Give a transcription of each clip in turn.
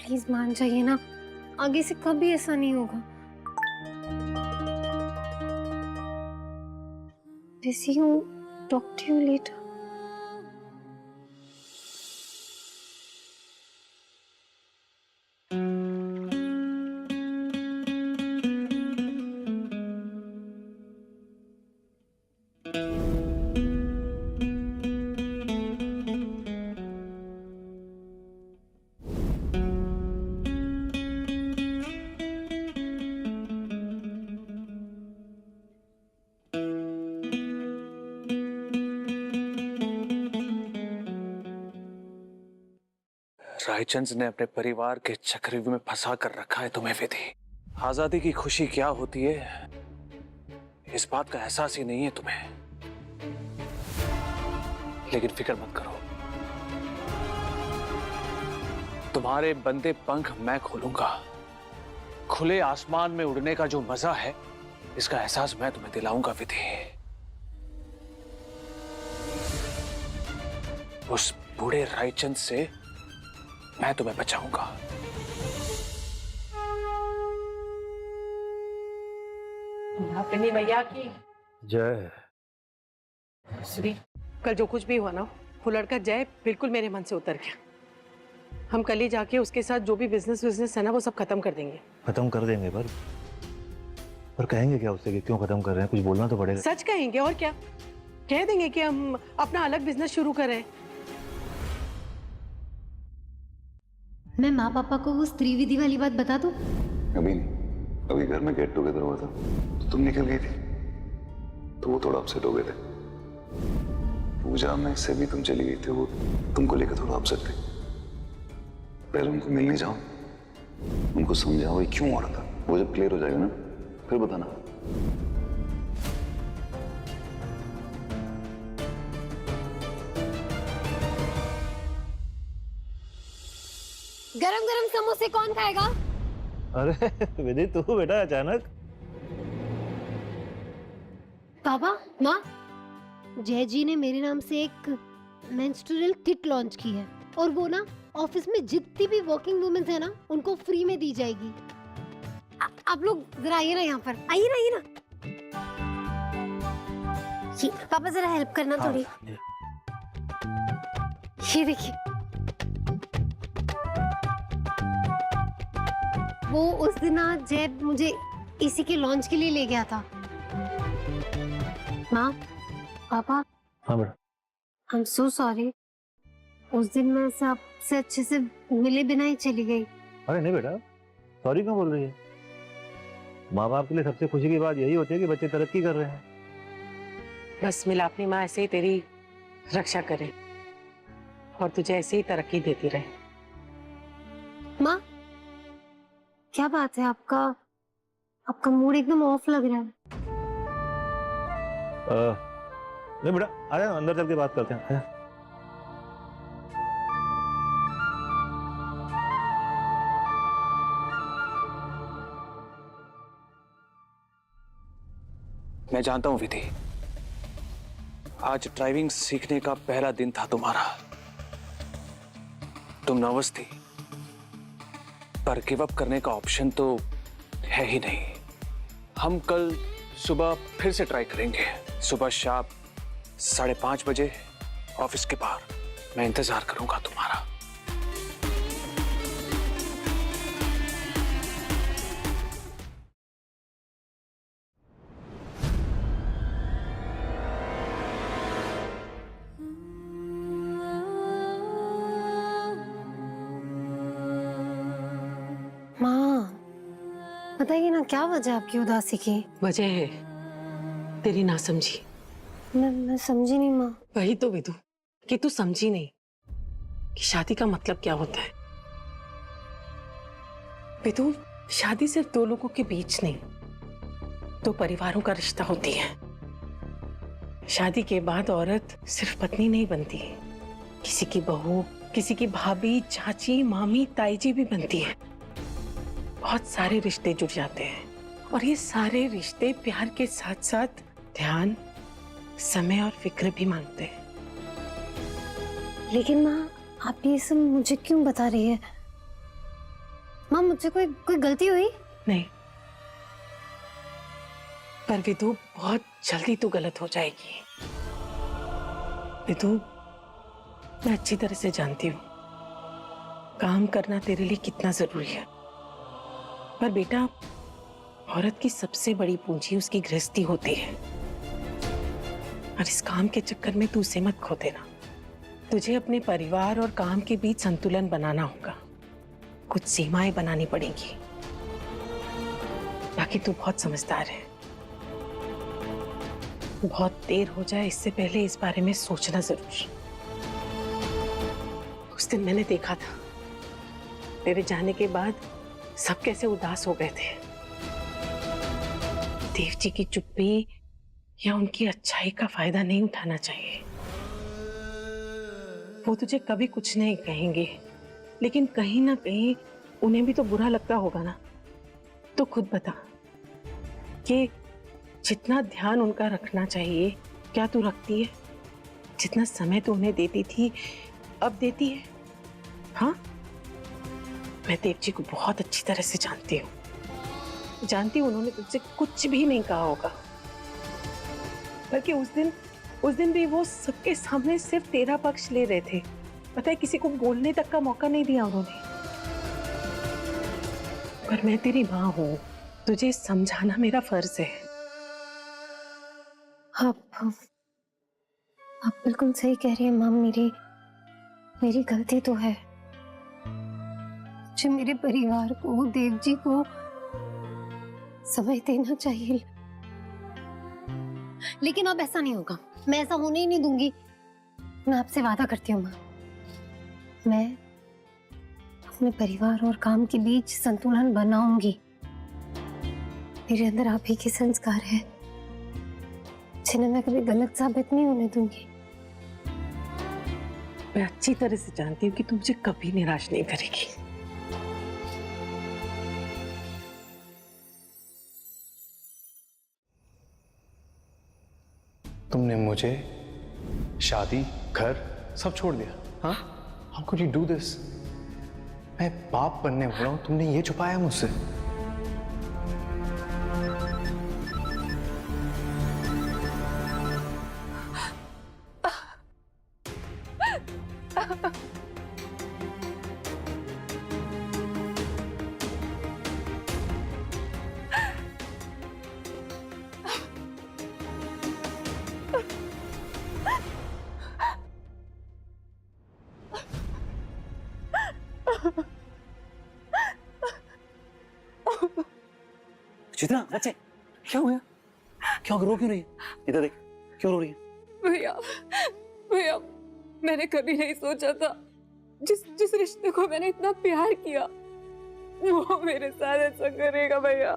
Please मान जाइए ना, आगे से कभी ऐसा नहीं होगा। बिजी हूँ, talk to you later. Raichand ने अपने परिवार के चक्रव्यूह में फंसा कर रखा है तुम्हें विधि। आजादी की खुशी क्या होती है इस बात का एहसास ही नहीं है तुम्हें। लेकिन फिक्र मत करो, तुम्हारे बंदे पंख मैं खोलूंगा। खुले आसमान में उड़ने का जो मजा है इसका एहसास मैं तुम्हें दिलाऊंगा विधि। उस बूढ़े रायचंद से मैं तुम्हें बचाऊंगा। अपनी भैया की जय। श्री, कल जो कुछ भी हुआ ना, वो लड़का जय बिल्कुल मेरे मन से उतर गया। हम कल ही जाके उसके साथ जो भी बिजनेस है ना, वो सब खत्म कर देंगे। खत्म कर देंगे पर कहेंगे क्या उससे कि क्यों खत्म कर रहे हैं? कुछ बोलना तो पड़ेगा। सच कहेंगे और क्या, कह देंगे कि हम अपना अलग बिजनेस शुरू करें। मैं माँ पापा को वो स्त्री विधि वाली बात बता दूं? अभी नहीं, अभी घर में गेट टुगेदर हुआ था तो तुम निकल गई थी, तो वो थोड़ा अपसेट हो गए थे। पूजा में से भी तुम चली गई थी, वो तुमको लेकर थोड़ा अपसेट थे। पहले उनको मिलने जाओ, उनको समझाओ ये क्यों हो रहा था। वो जब क्लियर हो जाएगा ना फिर बताना। गरम गरम समोसे कौन खाएगा? अरे विधि, तू बेटा अचानक। पापा, माँ, जय जी ने मेरे नाम से एक मेंस्ट्रुअल किट लॉन्च की है और वो ना ऑफिस में जितनी भी वर्किंग वुमेन्स है ना उनको फ्री में दी जाएगी। आप लोग जरा आइए ना, यहाँ पर आइए ना, आइए ना। ये पापा जरा हेल्प करना थोड़ी। ये देखिए, वो उस दिन ना जय मुझे इसी के लॉन्च के लिए ले गया था। माँ, पापा, हाँ बेटा। I am so sorry. उस दिन मैं आपसे अच्छे से मिले बिना ही चली गई। अरे नहीं बेटा, सॉरी क्यों बोल रही है? माँ बाप के लिए सबसे खुशी की बात यही होती है कि बच्चे तरक्की कर रहे हैं। बस मिला अपनी माँ ऐसे ही तेरी रक्षा करे और तुझे ऐसे ही तरक्की देती रहे। माँ, क्या बात है, आपका मूड एकदम ऑफ लग रहा है। नहीं बेटा, आया अंदर चल के बात करते हैं। आया। मैं जानता हूं विधि, आज ड्राइविंग सीखने का पहला दिन था तुम्हारा। तुम नर्वस थी, पर गिव अप करने का ऑप्शन तो है ही नहीं। हम कल सुबह फिर से ट्राई करेंगे। सुबह शाम 5:30 बजे ऑफिस के बाहर मैं इंतजार करूंगा तुम्हारा। माँ, बताइए ना, क्या वजह है आपकी उदासी की? वजह है तेरी नासमझी। मैं समझी नहीं माँ। वही तो विदु, कि तू समझी नहीं कि शादी का मतलब क्या होता है। विदु, शादी सिर्फ दो लोगों के बीच नहीं, दो परिवारों का रिश्ता होती है। शादी के बाद औरत सिर्फ पत्नी नहीं बनती, किसी की बहू, किसी की भाभी, चाची, मामी, ताई जी भी बनती है। बहुत सारे रिश्ते जुड़ जाते हैं और ये सारे रिश्ते प्यार के साथ साथ ध्यान, समय और फिक्र भी मांगते हैं। लेकिन माँ, आप ये सब मुझे क्यों बता रही है? माँ मुझसे कोई कोई गलती हुई? नहीं, पर विदु बहुत जल्दी तू गलत हो जाएगी। विदु, मैं अच्छी तरह से जानती हूँ काम करना तेरे लिए कितना जरूरी है, पर बेटा औरत की सबसे बड़ी पूंजी उसकी गृहस्थी होती है, और इस काम के चक्कर में तू उसे मत खो देना। तुझे अपने परिवार और काम के बीच संतुलन बनाना होगा, कुछ सीमाएं बनानी पड़ेंगी। बाकी तू बहुत समझदार है, बहुत देर हो जाए इससे पहले इस बारे में सोचना जरूर। उस दिन मैंने देखा था तेरे जाने के बाद सब कैसे उदास हो गए थे। देव जी की चुप्पी या उनकी अच्छाई का फायदा नहीं उठाना चाहिए। वो तुझे कभी कुछ नहीं कहेंगे, लेकिन कहीं ना कहीं उन्हें भी तो बुरा लगता होगा ना। तो खुद बता कि जितना ध्यान उनका रखना चाहिए क्या तू रखती है? जितना समय तू उन्हें देती थी अब देती है? हाँ, मैं देव जी को बहुत अच्छी तरह से जानती हूँ, उन्होंने तुझसे कुछ भी नहीं कहा होगा, बल्कि उस दिन भी वो सबके सामने सिर्फ तेरा पक्ष ले रहे थे। पता है, किसी को बोलने तक का मौका नहीं दिया उन्होंने। पर मैं तेरी माँ हूँ, तुझे समझाना मेरा फर्ज है। आप बिल्कुल सही कह रही हैं माँ। मेरी गलती तो है। मुझे मेरे परिवार को, देव जी को समय देना चाहिए, लेकिन अब ऐसा नहीं होगा। मैं ऐसा होने ही नहीं दूंगी। मैं आपसे वादा करती हूँ माँ, मैं अपने परिवार और काम के बीच संतुलन बनाऊंगी। मेरे अंदर आप ही के संस्कार है, जिन्हें मैं कभी गलत साबित नहीं होने दूंगी। मैं अच्छी तरह से जानती हूँ कि तुम मुझे कभी निराश नहीं करेगी। तुमने मुझे, शादी, घर सब छोड़ दिया। हाँ, how could you do this? मैं बाप बनने वाला हूं, तुमने ये छुपाया मुझसे। चित्रा, बच्चे क्या हुआ? क्या रो क्यों रही है? इधर देख, क्यों रो रही है? भैया, मैंने कभी नहीं सोचा था जिस रिश्ते को मैंने इतना प्यार किया वो मेरे साथ ऐसा करेगा। भैया,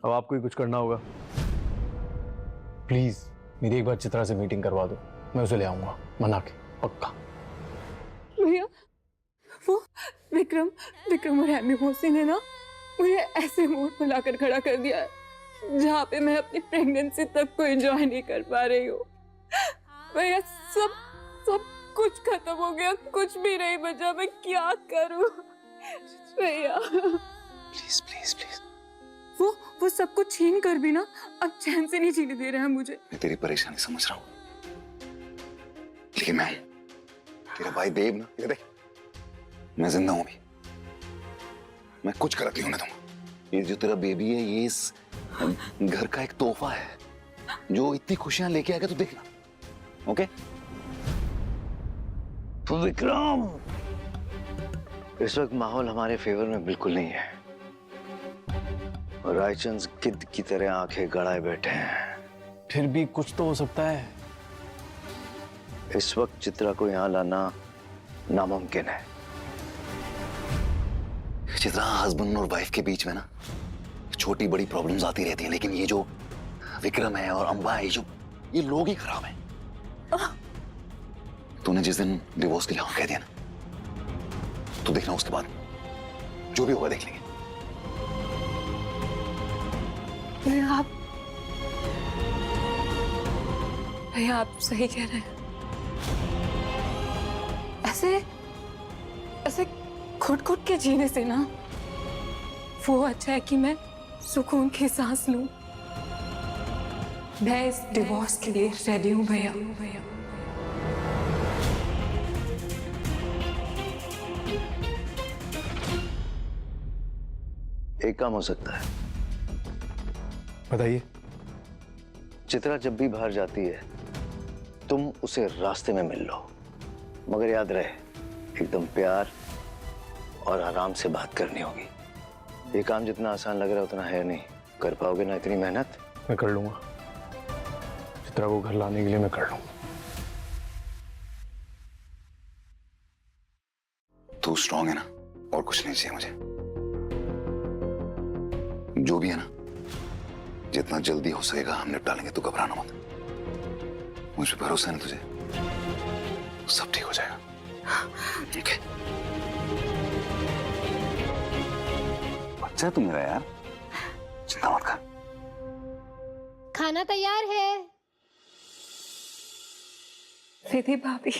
अब आपको ही कुछ करना होगा। प्लीज मेरी एक बार चित्रा से मीटिंग करवा दो, मैं उसे ले आऊंगा मना के, पक्का। भैया, वो विक्रम और एमी मौसी ने ना मुझे ऐसे मूड पर लाकर खड़ा कर दिया है जहाँ पे मैं अपनी प्रेगनेंसी तक को एंजॉय नहीं कर पा रही हूँ। भैया, सब कुछ खत्म हो गया, कुछ भी नहीं बचा। मैं क्या करूँ भैया? Please please please. वो सब कुछ छीन कर भी ना अब चैन से नहीं जीने दे रहे हैं मुझे। मैं तेरी परेशानी समझ रहा हूँ, लेकिन मैं तेरा भाई देव ना, ये देख, मैं जिंदा हूं अभी। मैं कुछ गलत नहीं होने दूंगा। ये जो तेरा बेबी है, ये इस घर का एक तोहफा है जो इतनी खुशियां लेके आएगा, तो देखना। ओके? तो विक्रम, इस वक्त माहौल हमारे फेवर में बिल्कुल नहीं है। रायचंद गिद्ध की तरह आंखें गड़ाए बैठे हैं। फिर भी कुछ तो हो सकता है। इस वक्त चित्रा को यहाँ लाना नामुमकिन है। चित्रा, हस्बैंड और वाइफ के बीच में ना छोटी बड़ी प्रॉब्लम्स आती रहती हैं, लेकिन ये जो विक्रम है और अंबा है, ये लोग ही खराब हैं। तूने जिस दिन डिवोर्स के लिए हाँ कह दिया ना, तो देखना उसके बाद जो भी होगा देख लेंगे। भैया, आप सही कह रहे हैं। ऐसे ऐसे घुट घुट के जीने से ना वो अच्छा है कि मैं सुकून की सांस लूं। मैं इस डिवोर्स के लिए रेडी हूं भैया। एक काम हो सकता है, बताइए। चित्रा जब भी बाहर जाती है तुम उसे रास्ते में मिल लो, मगर याद रहे एकदम प्यार और आराम से बात करनी होगी। ये काम जितना आसान लग रहा है उतना है नहीं। कर पाओगे ना इतनी मेहनत? मैं कर लूंगा, चित्रा को घर लाने के लिए मैं कर लूंगा। तू स्ट्रांग है ना, और कुछ नहीं चाहिए मुझे। जो भी है ना, जितना जल्दी हो सकेगा हम निपटा लेंगे। तू घबराना मत, मुझ पे भरोसा है ना तुझे? सब ठीक हो जाएगा। ओके। बच्चा तू मेरा यार, चिंता मत कर। खाना तैयार है। रिधि भाभी,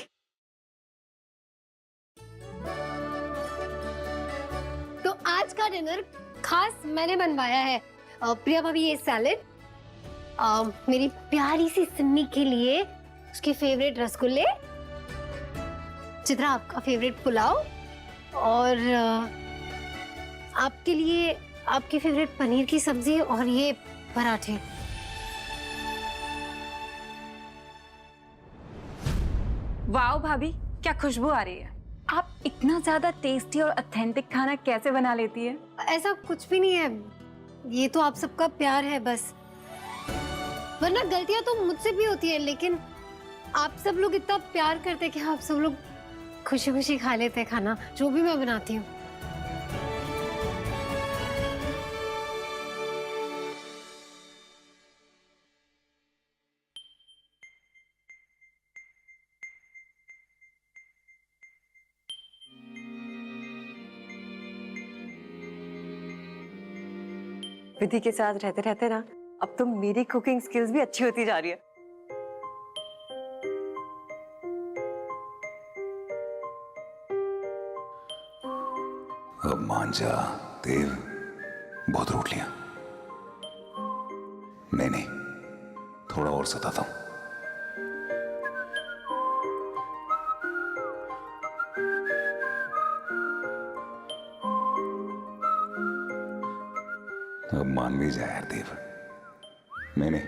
तो आज का डिनर खास मैंने बनवाया है। प्रिया भाभी ये सैलेड, मेरी प्यारी सी सिम्मी के लिए उसके फेवरेट रसगुल्ले, चित्रा आपका फेवरेट पुलाव, और आपके लिए आपके फेवरेट पनीर की सब्जी और ये पराठे। वाओ भाभी, क्या खुशबू आ रही है। आप इतना ज्यादा टेस्टी और ऑथेंटिक खाना कैसे बना लेती है? ऐसा कुछ भी नहीं है, ये तो आप सबका प्यार है बस। वरना गलतियां तो मुझसे भी होती है, लेकिन आप सब लोग इतना प्यार करते हैं कि आप सब लोग खुशी खुशी खा लेते हैं खाना जो भी मैं बनाती हूँ। विधि के साथ रहते रहते ना अब तो मेरी कुकिंग स्किल्स भी अच्छी होती जा रही है। अब मान जा देव, बहुत रोट लिया। नहीं, थोड़ा और सताता हूं। अब मान भी जाए यार देव। नहीं,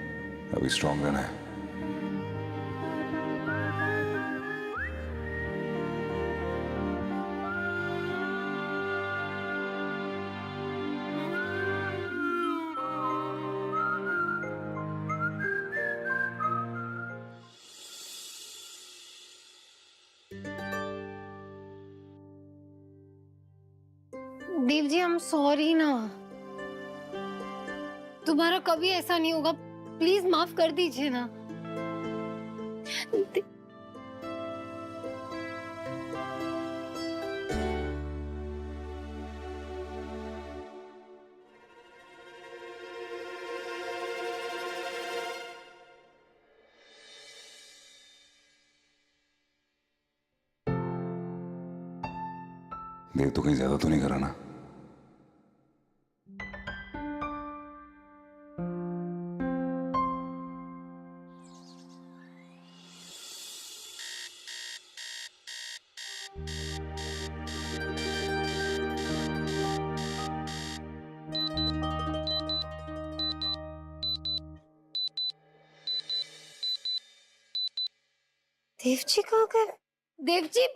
अभी स्ट्रांग रहना है। देव जी, I'm सॉरी ना, दोबारा कभी ऐसा नहीं होगा, प्लीज माफ कर दीजिए ना। देव तो कहीं ज्यादा तो नहीं करा ना? देव जी कहाँ गए? Dev ji,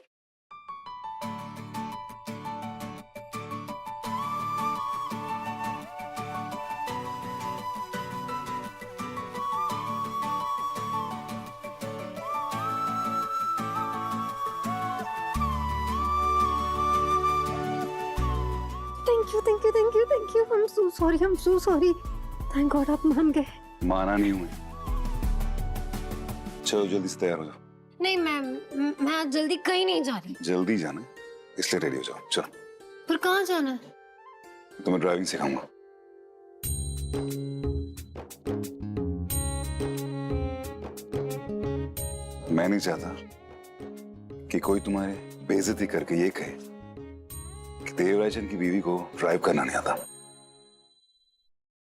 thank you. I'm so sorry. Thank God आप मान गए। माना नहीं हुए। चलो जल्दी से तैयार हो जाओ। नहीं मैम, मैं आज जल्दी कहीं नहीं जा रही। जल्दी जाना है, इसलिए रेडी हो जाओ। चलो। पर कहाँ जाना है? तुम्हें ड्राइविंग सिखाऊंगा। मैं नहीं चाहता कि कोई तुम्हारे बेइज्जती करके ये कहे कि देवराजन की बीवी को ड्राइव करना नहीं आता,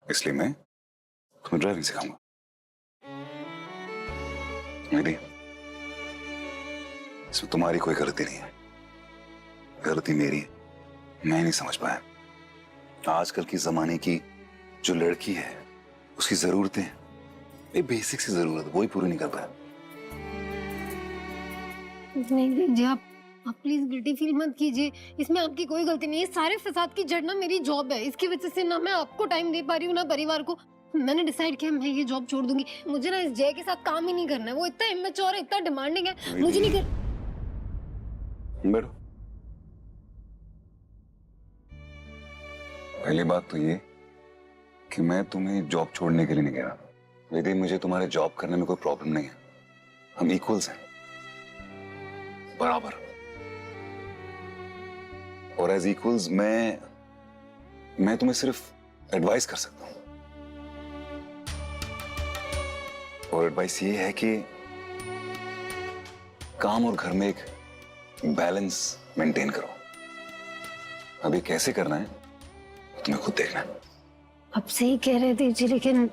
इसलिए मैं तुम्हें ड्राइविंग सिखाऊंगा। निधि, इसमें तुम्हारी कोई गलती नहीं है, गलती मेरी है। मैं नहीं समझ पाया आजकल की जमाने की जो लड़की है उसकी जरूरतें, ये बेसिक सी जरूरत वही पूरी नहीं कर पाया। नहीं दीजिए, आप प्लीज गिल्टी फील मत कीजिए, इसमें आपकी कोई गलती नहीं है। सारे फसाद की जड़ ना मेरी जॉब है, इसकी वजह से ना मैं आपको टाइम दे पा रही हूँ ना परिवार को। मैंने डिसाइड किया मैं ये जॉब छोड़ दूंगी। मुझे ना इस जय के साथ काम ही नहीं करना है, वो इतना इमेच्योर है, इतना डिमांडिंग है, मुझे नहीं कर। बैठो। पहली बात तो ये कि मैं तुम्हें जॉब छोड़ने के लिए नहीं कह रहा। यदि मुझे तुम्हारे जॉब करने में कोई प्रॉब्लम नहीं है, हम इक्वल्स हैं, बराबर। और एज इक्वल्स मैं तुम्हें सिर्फ एडवाइस कर सकता हूं, और एडवाइस ये है कि काम और घर में एक बैलेंस मेंटेन करो। अब ये कैसे करना है तुम्हें खुद देखना है। अब सही कह रहे थे जी, लेकिन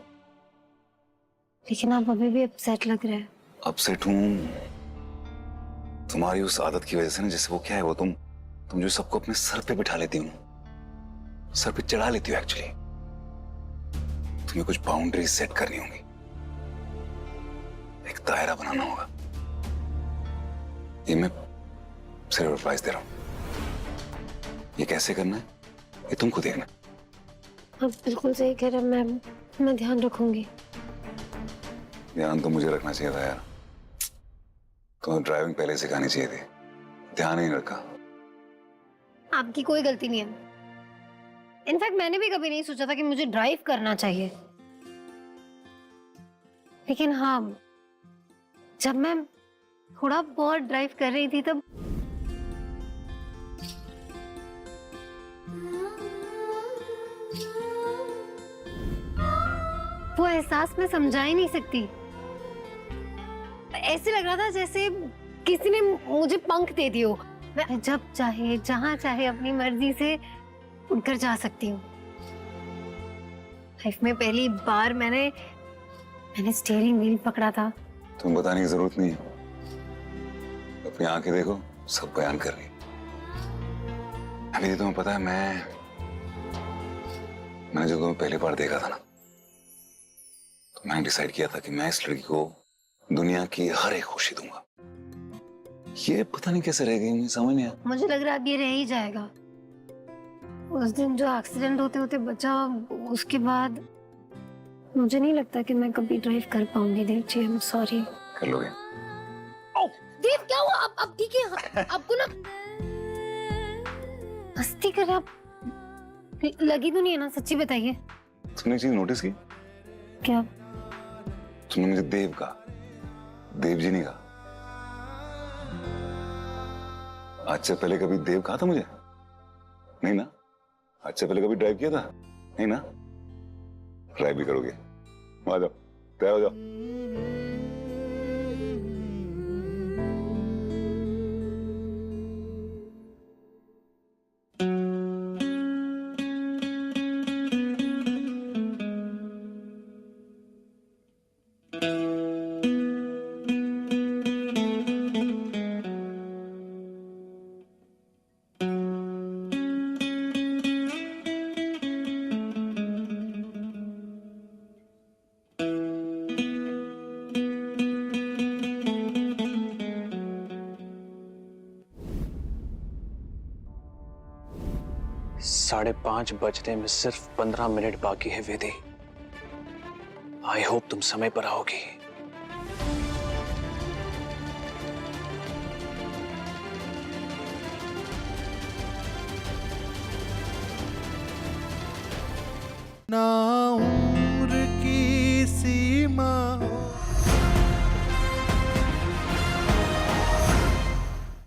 आप अभी भी अपसेट लग रहे हैं। अपसेट हूं तुम्हारी उस आदत की वजह से ना, जैसे वो क्या है, वो तुम जो सबको अपने सर पे बिठा लेती हो, सर पे चढ़ा लेती हो। एक्चुअली तुम्हें कुछ बाउंड्रीज सेट करनी होंगी, एक दायरा बनाना होगा। ये मैं सिर्फ एडवाइस दे रहा हूं, ये कैसे करना है ये तुमको देखना। आप बिल्कुल सही कह रहे हैं, मैं ध्यान रखूंगी। ध्यान तो मुझे रखना चाहिए था यार, तुम्हें ड्राइविंग पहले सिखानी चाहिए थी, ध्यान ही नहीं रखा। आपकी कोई गलती नहीं है। इनफैक्ट मैंने भी कभी नहीं सोचा था कि मुझे ड्राइव करना चाहिए, लेकिन हाँ, जब मैं थोड़ा बहुत ड्राइव कर रही थी तब वो एहसास मैं समझा ही नहीं सकती। ऐसे लग रहा था जैसे किसी ने मुझे पंख दे दिए हो। मैं जब चाहे जहां चाहे अपनी मर्जी से उड़कर जा सकती हूँ। लाइफ में पहली बार मैंने स्टीयरिंग व्हील पकड़ा था। तुम्हें बताने की जरूरत नहीं है, अपनी आंखें देखो, सब बयान कर रही। अभी तुम्हें पता है, मैंने जब तुम्हें पहली बार देखा था ना, तो मैंने डिसाइड किया था कि मैं इस लड़की को दुनिया की हर एक खुशी दूंगा। ये पता नहीं कैसे रह गई, मुझे समझ नहीं आया। मुझे लग रहा है अब ये रह ही जाएगा। उस दिन जो एक्सीडेंट होते होते बचा, उसके बाद मुझे नहीं लगता कि मैं कभी ड्राइव कर पाऊंगी। Dev ji, I am sorry. कर लोगे? देव क्या हुआ? अब ठीक है? आपको ना मस्ती कर, आप लगी तो नहीं है ना? सच्ची बताइए। तुमने एक चीज नोटिस की? क्या? तुमने मुझे देव कहा, देव जी नहीं कहा। आज से पहले कभी देव कहा था मुझे? नहीं ना? आज से पहले कभी ड्राइव किया था? नहीं ना? ड्राइव भी करोगे? आ जाओ, तैयार हो जाओ। साढ़े 5 बजने में सिर्फ 15 मिनट बाकी है वेदी। आई होप तुम समय पर आओगी। ना